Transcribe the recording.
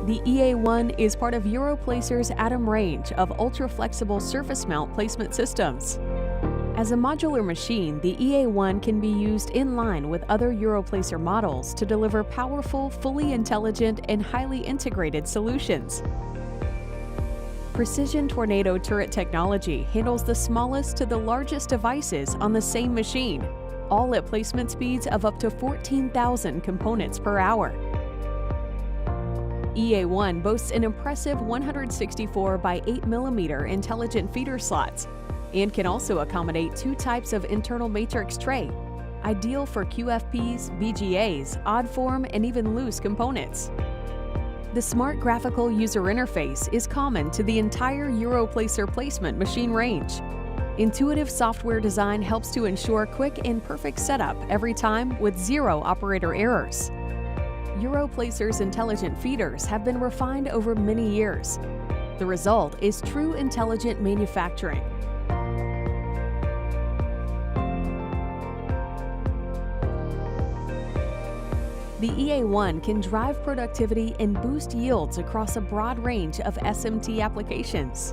The ii-A1 is part of Europlacer's Atom range of ultra-flexible surface mount placement systems. As a modular machine, the ii-A1 can be used in line with other Europlacer models to deliver powerful, fully intelligent, and highly integrated solutions. Precision Tornado turret technology handles the smallest to the largest devices on the same machine, all at placement speeds of up to 14,000 components per hour. ii-A1 boasts an impressive 164 by 8 mm intelligent feeder slots and can also accommodate 2 types of internal matrix tray, ideal for QFPs, BGAs, odd form, and even loose components. The smart graphical user interface is common to the entire Europlacer placement machine range. Intuitive software design helps to ensure quick and perfect setup every time with 0 operator errors. Europlacer's intelligent feeders have been refined over many years. The result is true intelligent manufacturing. The ii-A1 can drive productivity and boost yields across a broad range of SMT applications.